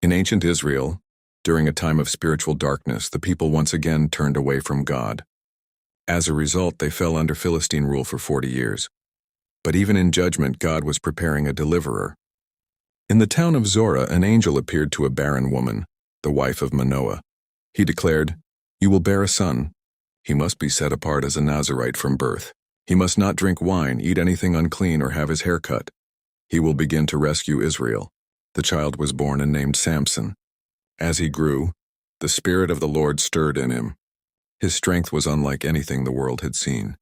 In ancient Israel, during a time of spiritual darkness, the people once again turned away from God. As a result, they fell under Philistine rule for 40 years. But even in judgment, God was preparing a deliverer. In the town of Zorah, an angel appeared to a barren woman, the wife of Manoah. He declared, "You will bear a son. He must be set apart as a Nazirite from birth. He must not drink wine, eat anything unclean, or have his hair cut. He will begin to rescue Israel." The child was born and named Samson. As he grew, the Spirit of the Lord stirred in him. His strength was unlike anything the world had seen.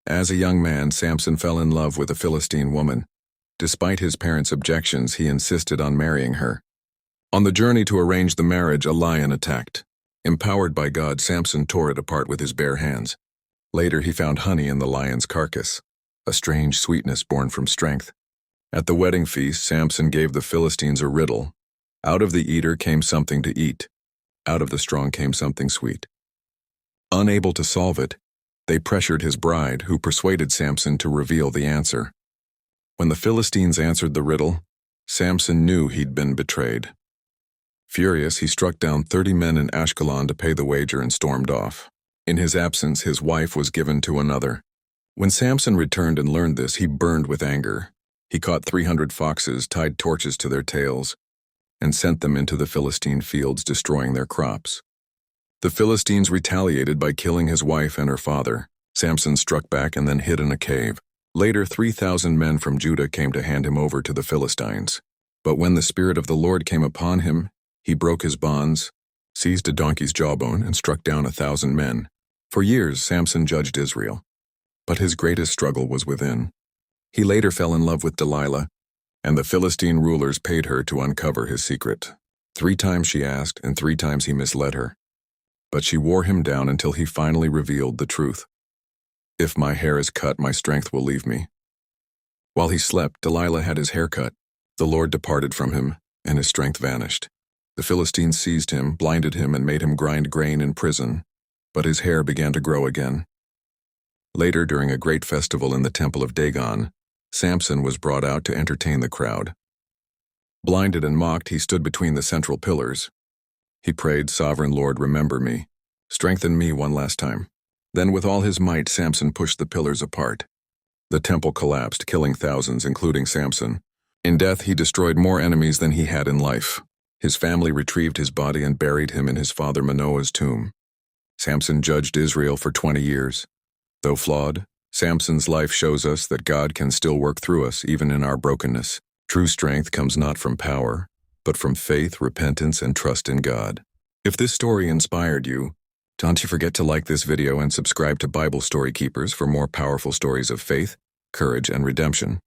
As a young man, Samson fell in love with a Philistine woman. Despite his parents' objections, he insisted on marrying her. On the journey to arrange the marriage, a lion attacked. Empowered by God, Samson tore it apart with his bare hands. Later, he found honey in the lion's carcass, a strange sweetness born from strength. At the wedding feast, Samson gave the Philistines a riddle. Out of the eater came something to eat. Out of the strong came something sweet. Unable to solve it, they pressured his bride, who persuaded Samson to reveal the answer. When the Philistines answered the riddle, Samson knew he'd been betrayed. Furious, he struck down 30 men in Ashkelon to pay the wager and stormed off. In his absence, his wife was given to another. When Samson returned and learned this, he burned with anger. He caught 300 foxes, tied torches to their tails, and sent them into the Philistine fields, destroying their crops. The Philistines retaliated by killing his wife and her father. Samson struck back and then hid in a cave. Later, 3,000 men from Judah came to hand him over to the Philistines. But when the Spirit of the Lord came upon him, he broke his bonds, seized a donkey's jawbone, and struck down 1,000 men. For years, Samson judged Israel. But his greatest struggle was within. He later fell in love with Delilah, and the Philistine rulers paid her to uncover his secret. 3 times she asked, and 3 times he misled her. But she wore him down until he finally revealed the truth. "If my hair is cut, my strength will leave me." While he slept, Delilah had his hair cut. The Lord departed from him, and his strength vanished. The Philistines seized him, blinded him, and made him grind grain in prison. But his hair began to grow again. Later, during a great festival in the temple of Dagon, Samson was brought out to entertain the crowd. Blinded and mocked, he stood between the central pillars. He prayed, "Sovereign Lord, remember me. Strengthen me one last time." Then with all his might, Samson pushed the pillars apart. The temple collapsed, killing thousands, including Samson. In death, he destroyed more enemies than he had in life. His family retrieved his body and buried him in his father Manoah's tomb. Samson judged Israel for 20 years. Though flawed, Samson's life shows us that God can still work through us, even in our brokenness. True strength comes not from power, but from faith, repentance, and trust in God. If this story inspired you, don't you forget to like this video and subscribe to Bible Story Keepers for more powerful stories of faith, courage, and redemption.